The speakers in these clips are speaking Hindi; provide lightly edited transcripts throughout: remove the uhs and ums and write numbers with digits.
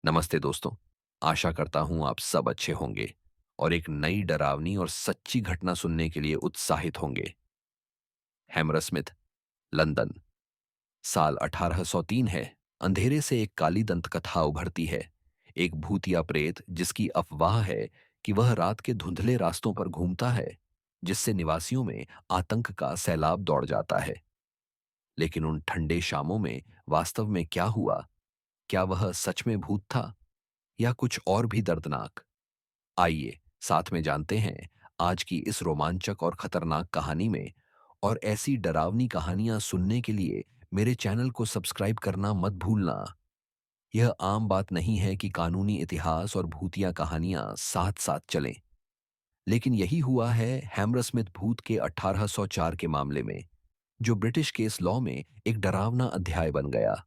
नमस्ते दोस्तों। आशा करता हूं आप सब अच्छे होंगे और एक नई डरावनी और सच्ची घटना सुनने के लिए उत्साहित होंगे। Hammersmith, London. साल 1803 है। अंधेरे से एक काली दंतकथा उभरती है। एक भूतिया प्रेत जिसकी अफवाह है कि वह रात के धुंधले रास्तों पर घूमता है, जिससे निवासियों में आतंक का सैलाब दौड़ जाता है। लेकिन उन ठंडे शामों में वास्तव में क्या हुआ? क्या वह सच में भूत था या कुछ और भी दर्दनाक? आइए साथ में जानते हैं आज की इस रोमांचक और खतरनाक कहानी में। और ऐसी डरावनी कहानियां सुनने के लिए मेरे चैनल को सब्सक्राइब करना मत भूलना। यह आम बात नहीं है कि कानूनी इतिहास और भूतिया कहानियां साथ साथ चलें। लेकिन यही हुआ है हैमरस्मिथ भूत के 1804 के मामले में, जो ब्रिटिश केस लॉ में एक डरावना अध्याय बन गया।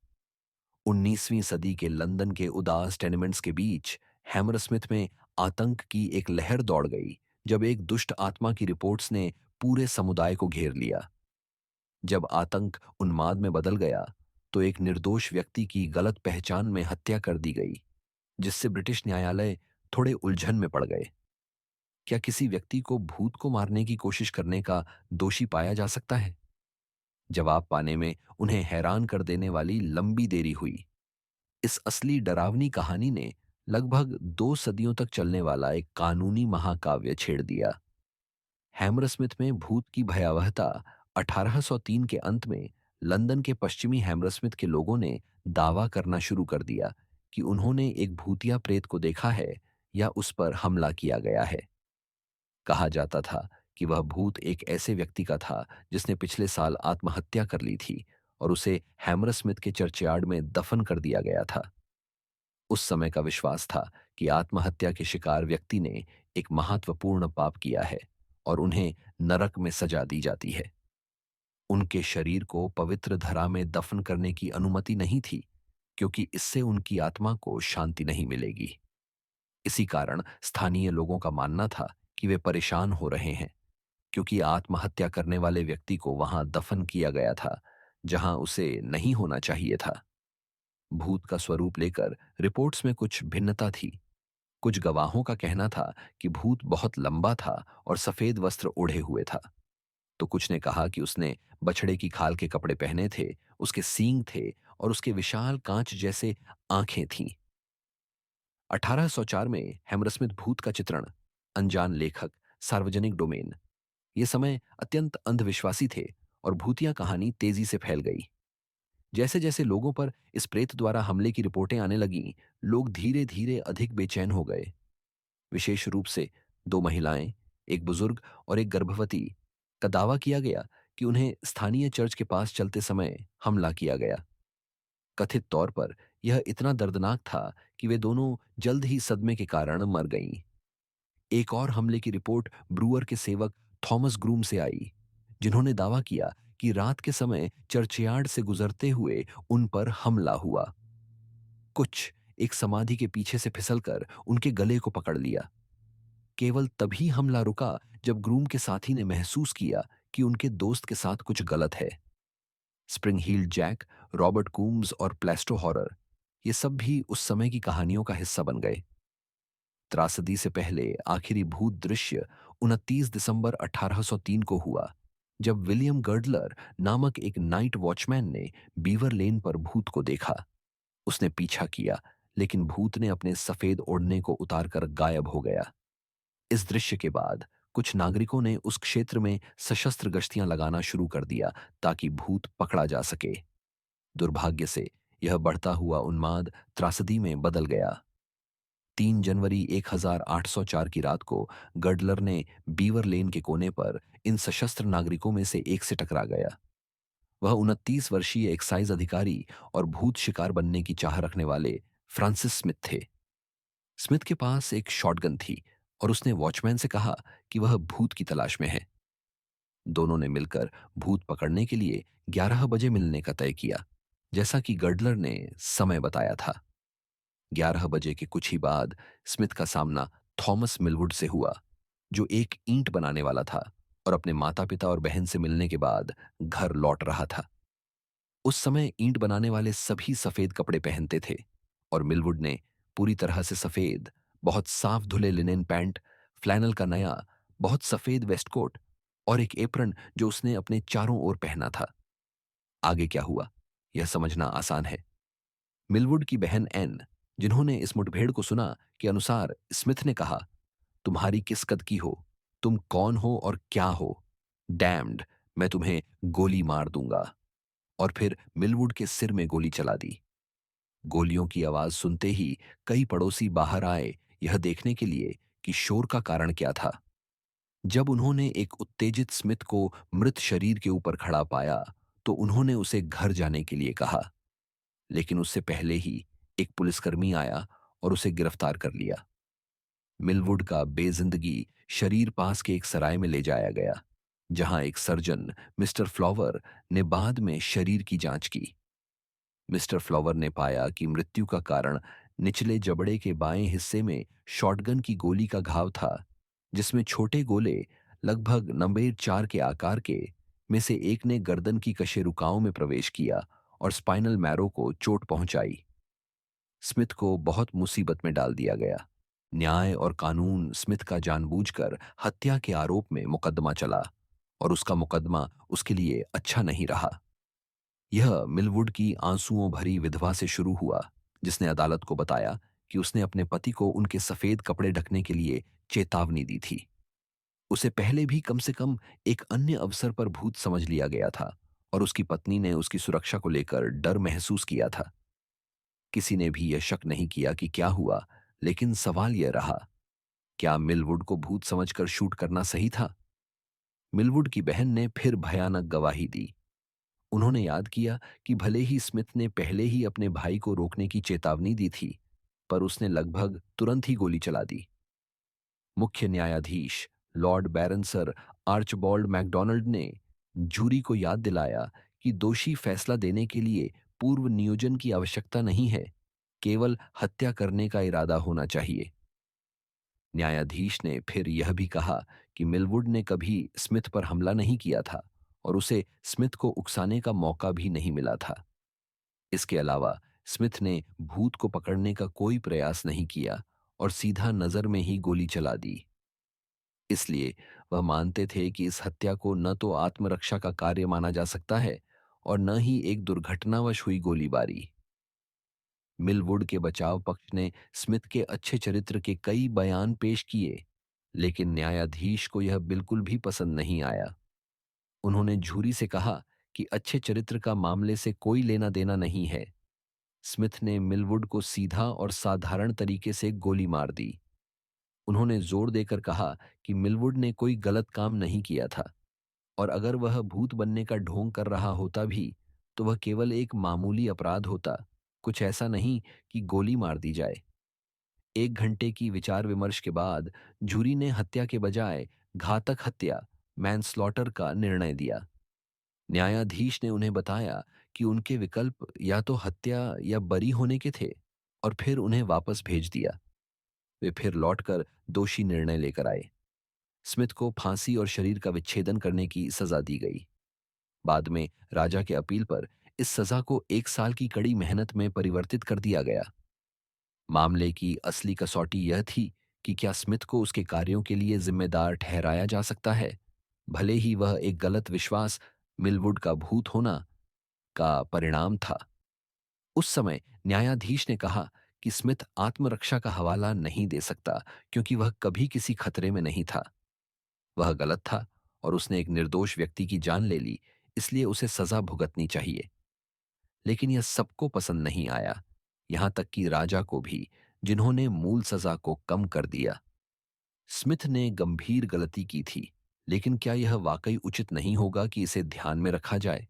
19वीं सदी के लंदन के उदास टेनेमेंट्स के बीच हैमरस्मिथ में आतंक की एक लहर दौड़ गई, जब एक दुष्ट आत्मा की रिपोर्ट्स ने पूरे समुदाय को घेर लिया। जब आतंक उन्माद में बदल गया, तो एक निर्दोष व्यक्ति की गलत पहचान में हत्या कर दी गई, जिससे ब्रिटिश न्यायालय थोड़े उलझन में पड़ गए। क्या किसी व्यक्ति को भूत को मारने की कोशिश करने का दोषी पाया जा सकता है? जवाब पाने में उन्हें हैरान कर देने वाली लंबी देरी हुई। इस असली डरावनी कहानी ने लगभग 2 सदियों तक चलने वाला एक कानूनी महाकाव्य छेड़ दिया। हैमरस्मिथ में भूत की भयावहता 1803 के अंत में लंदन के पश्चिमी हैमरस्मिथ के लोगों ने दावा करना शुरू कर दिया कि उन्होंने एक भूतिया प्रेत को देखा है या उस पर हमला किया गया है। कहा जाता था कि वह भूत एक ऐसे व्यक्ति का था जिसने पिछले साल आत्महत्या कर ली थी और उसे हैमरस्मिथ के चर्चयार्ड में दफन कर दिया गया था। उस समय का विश्वास था कि आत्महत्या के शिकार व्यक्ति ने एक महत्वपूर्ण पाप किया है और उन्हें नरक में सजा दी जाती है। उनके शरीर को पवित्र धरा में दफन करने की अनुमति नहीं थी, क्योंकि इससे उनकी आत्मा को शांति नहीं मिलेगी। इसी कारण स्थानीय लोगों का मानना था कि वे परेशान हो रहे हैं, क्योंकि आत्महत्या करने वाले व्यक्ति को वहां दफन किया गया था जहां उसे नहीं होना चाहिए था। भूत का स्वरूप लेकर रिपोर्ट्स में कुछ भिन्नता थी। कुछ गवाहों का कहना था कि भूत बहुत लंबा था और सफेद वस्त्र ओढ़े हुए था। तो कुछ ने कहा कि उसने बछड़े की खाल के कपड़े पहने थे, उसके सींग थे और उसके विशाल कांच जैसे आंखें थीं। 1804 में हैमरस्मिथ भूत का चित्रण, अनजान लेखक, सार्वजनिक डोमेन। ये समय अत्यंत अंधविश्वासी थे और भूतिया कहानी तेजी से फैल गई। जैसे जैसे लोगों पर इस प्रेत द्वारा हमले की रिपोर्टें आने लगीं, लोग धीरे धीरे अधिक बेचैन हो गए। विशेष रूप से 2 महिलाएं, एक बुजुर्ग और एक गर्भवती का दावा किया गया कि उन्हें स्थानीय चर्च के पास चलते समय हमला किया गया। कथित तौर पर यह इतना दर्दनाक था कि वे दोनों जल्द ही सदमे के कारण मर गईं। एक और हमले की रिपोर्ट ब्रूअर के सेवक थॉमस ग्रूम से आई, जिन्होंने दावा किया कि रात के समय चर्चयार्ड से गुजरते हुए उन पर हमला हुआ। कुछ एक समाधि के पीछे से फिसलकर उनके गले को पकड़ लिया। केवल तभी हमला रुका जब ग्रूम के साथी ने महसूस किया कि उनके दोस्त के साथ कुछ गलत है। Spring heeled Jack, Robert Coombs और प्लेस्टो हॉरर, ये सब भी उस समय की कहानियों का हिस्सा बन गए। त्रासदी से पहले आखिरी भूत दृश्य 29 दिसंबर 1803 को हुआ, जब विलियम गर्डलर नामक एक नाइट वॉचमैन ने बीवर लेन पर भूत को देखा। उसने पीछा किया, लेकिन भूत ने अपने सफेद ओढ़ने को उतारकर गायब हो गया। इस दृश्य के बाद कुछ नागरिकों ने उस क्षेत्र में सशस्त्र गश्तियां लगाना शुरू कर दिया, ताकि भूत पकड़ा जा सके। दुर्भाग्य से यह बढ़ता हुआ उन्माद त्रासदी में बदल गया। 3 जनवरी 1804 की रात को गडलर ने बीवर लेन के कोने पर इन सशस्त्र नागरिकों में से एक से टकरा गया। वह 29 वर्षीय एक्साइज अधिकारी और भूत शिकार बनने की चाह रखने वाले फ्रांसिस स्मिथ थे। स्मिथ के पास एक शॉटगन थी और उसने वॉचमैन से कहा कि वह भूत की तलाश में है। दोनों ने मिलकर भूत पकड़ने के लिए 11 बजे मिलने का तय किया, जैसा कि गडलर ने समय बताया था। 11 बजे के कुछ ही बाद स्मिथ का सामना थॉमस मिलवुड से हुआ, जो एक ईंट बनाने वाला था और अपने माता पिता और बहन से मिलने के बाद घर लौट रहा था। उस समय ईंट बनाने वाले सभी सफेद कपड़े पहनते थे और मिलवुड ने पूरी तरह से सफेद, बहुत साफ धुले लिनेन पैंट, फ्लैनल का नया, बहुत सफेद वेस्टकोट और एक एप्रन जो उसने अपने चारों ओर पहना था। आगे क्या हुआ, यह समझना आसान है। मिलवुड की बहन एन, जिन्होंने इस मुठभेड़ को सुना, के अनुसार स्मिथ ने कहा, तुम्हारी किस कद की हो, तुम कौन हो और क्या हो, डैम्ड, मैं तुम्हें गोली मार दूंगा। और फिर मिलवुड के सिर में गोली चला दी। गोलियों की आवाज सुनते ही कई पड़ोसी बाहर आए, यह देखने के लिए कि शोर का कारण क्या था। जब उन्होंने एक उत्तेजित स्मिथ को मृत शरीर के ऊपर खड़ा पाया, तो उन्होंने उसे घर जाने के लिए कहा, लेकिन उससे पहले ही एक पुलिसकर्मी आया और उसे गिरफ्तार कर लिया। मिलवुड का बेजिंदगी शरीर पास के एक सराय में ले जाया गया, जहां एक सर्जन, मिस्टर फ्लॉवर, ने बाद में शरीर की जांच की। मिस्टर फ्लॉवर ने पाया कि मृत्यु का कारण निचले जबड़े के बाएं हिस्से में शॉटगन की गोली का घाव था, जिसमें छोटे गोले, लगभग नंबर 4 के आकार के, में से एक ने गर्दन की कशेरुकाओं में प्रवेश किया और स्पाइनल मैरो को चोट पहुंचाई। स्मिथ को बहुत मुसीबत में डाल दिया गया। न्याय और कानून स्मिथ का जानबूझकर हत्या के आरोप में मुकदमा चला, और उसका मुकदमा उसके लिए अच्छा नहीं रहा। यह मिलवुड की आंसुओं भरी विधवा से शुरू हुआ, जिसने अदालत को बताया कि उसने अपने पति को उनके सफेद कपड़े ढकने के लिए चेतावनी दी थी। उसे पहले भी कम से कम एक अन्य अवसर पर भूत समझ लिया गया था, और उसकी पत्नी ने उसकी सुरक्षा को लेकर डर महसूस किया था। किसी ने भी यह शक नहीं किया कि क्या हुआ, लेकिन सवाल यह रहा, क्या मिलवुड को भूत समझकर शूट करना सही था? मिलवुड की बहन ने फिर भयानक गवाही दी। उन्होंने याद किया कि भले ही स्मिथ ने पहले ही अपने भाई को रोकने की चेतावनी दी थी, पर उसने लगभग तुरंत ही गोली चला दी। मुख्य न्यायाधीश लॉर्ड बैरनसर आर्चबॉल्ड मैकडॉनल्ड ने जूरी को याद दिलाया कि दोषी फैसला देने के लिए पूर्व नियोजन की आवश्यकता नहीं है, केवल हत्या करने का इरादा होना चाहिए। न्यायाधीश ने फिर यह भी कहा कि मिलवुड ने कभी स्मिथ पर हमला नहीं किया था, और उसे स्मिथ को उकसाने का मौका भी नहीं मिला था। इसके अलावा स्मिथ ने भूत को पकड़ने का कोई प्रयास नहीं किया और सीधा नजर में ही गोली चला दी। इसलिए वह मानते थे कि इस हत्या को न तो आत्मरक्षा का कार्य माना जा सकता है, और न ही एक दुर्घटनावश हुई गोलीबारी। मिलवुड के बचाव पक्ष ने स्मिथ के अच्छे चरित्र के कई बयान पेश किए, लेकिन न्यायाधीश को यह बिल्कुल भी पसंद नहीं आया। उन्होंने झूरी से कहा कि अच्छे चरित्र का मामले से कोई लेना देना नहीं है। स्मिथ ने मिलवुड को सीधा और साधारण तरीके से गोली मार दी। उन्होंने जोर देकर कहा कि मिलवुड ने कोई गलत काम नहीं किया था, और अगर वह भूत बनने का ढोंग कर रहा होता भी, तो वह केवल एक मामूली अपराध होता, कुछ ऐसा नहीं कि गोली मार दी जाए। 1 घंटे की विचार विमर्श के बाद जूरी ने हत्या के बजाय घातक हत्या, मैनस्लॉटर का निर्णय दिया। न्यायाधीश ने उन्हें बताया कि उनके विकल्प या तो हत्या या बरी होने के थे, और फिर उन्हें वापस भेज दिया। वे फिर लौटकर दोषी निर्णय लेकर आए। स्मिथ को फांसी और शरीर का विच्छेदन करने की सजा दी गई। बाद में राजा के अपील पर इस सजा को 1 साल की कड़ी मेहनत में परिवर्तित कर दिया गया। मामले की असली कसौटी यह थी कि क्या स्मिथ को उसके कार्यों के लिए जिम्मेदार ठहराया जा सकता है, भले ही वह एक गलत विश्वास, मिलवुड का भूत होना, का परिणाम था। उस समय न्यायाधीश ने कहा कि स्मिथ आत्मरक्षा का हवाला नहीं दे सकता, क्योंकि वह कभी किसी खतरे में नहीं था। वह गलत था, और उसने एक निर्दोष व्यक्ति की जान ले ली, इसलिए उसे सजा भुगतनी चाहिए। लेकिन यह सबको पसंद नहीं आया, यहां तक कि राजा को भी, जिन्होंने मूल सजा को कम कर दिया। स्मिथ ने गंभीर गलती की थी, लेकिन क्या यह वाकई उचित नहीं होगा कि इसे ध्यान में रखा जाए?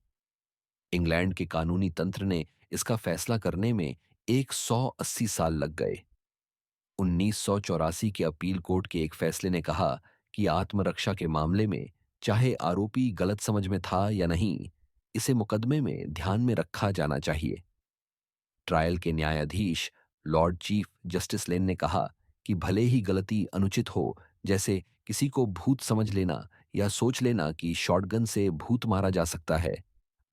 इंग्लैंड के कानूनी तंत्र ने इसका फैसला करने में 180 साल लग गए। 1984 के अपील कोर्ट के एक फैसले ने कहा कि आत्मरक्षा के मामले में, चाहे आरोपी गलत समझ में था या नहीं, इसे मुकदमे में ध्यान में रखा जाना चाहिए। ट्रायल के न्यायाधीश लॉर्ड चीफ जस्टिस लेन ने कहा कि भले ही गलती अनुचित हो, जैसे किसी को भूत समझ लेना या सोच लेना कि शॉटगन से भूत मारा जा सकता है,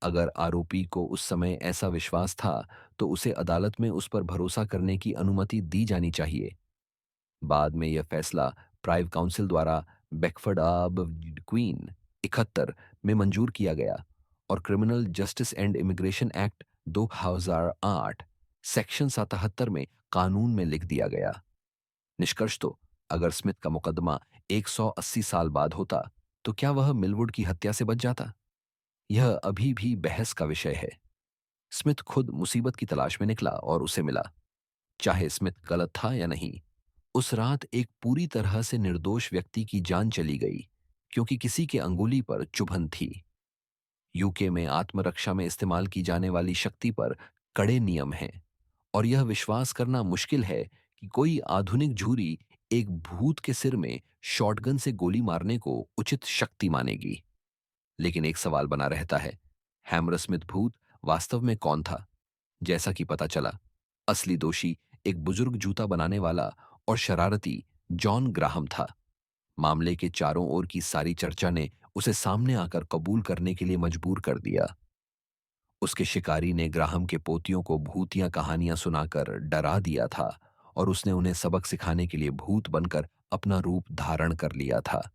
अगर आरोपी को उस समय ऐसा विश्वास था, तो उसे अदालत में उस पर भरोसा करने की अनुमति दी जानी चाहिए। बाद में यह फैसला प्राइव काउंसिल द्वारा बेकफोर्ड आब क्वीन 71 में मंजूर किया गया और criminal justice and immigration act 2008 section 77 में कानून में लिख दिया गया। निष्कर्ष तो, अगर स्मिथ का मुकदमा 180 साल बाद होता, तो क्या वह मिलवुड की हत्या से बच जाता? यह अभी भी बहस का विषय है। स्मिथ खुद मुसीबत की तलाश में निकला और उसे मिला। चाहे स्मिथ गलत था या नहीं, उस रात एक पूरी तरह से निर्दोष व्यक्ति की जान चली गई, क्योंकि किसी के अंगुली पर चुभन थी। यूके में आत्मरक्षा में इस्तेमाल की जाने वाली शक्ति पर कड़े नियम हैं, और यह विश्वास करना मुश्किल है कि कोई आधुनिक झूरी एक भूत के सिर में शॉटगन से गोली मारने को उचित शक्ति मानेगी। लेकिन एक सवाल बना रहता है, हैमरस्मिथ भूत वास्तव में कौन था? जैसा कि पता चला, असली दोषी एक बुजुर्ग जूता बनाने वाला और शरारती जॉन ग्राहम था। मामले के चारों ओर की सारी चर्चा ने उसे सामने आकर कबूल करने के लिए मजबूर कर दिया। उसके शिकारी ने ग्राहम के पोतियों को भूतिया कहानियां सुनाकर डरा दिया था और उसने उन्हें सबक सिखाने के लिए भूत बनकर अपना रूप धारण कर लिया था।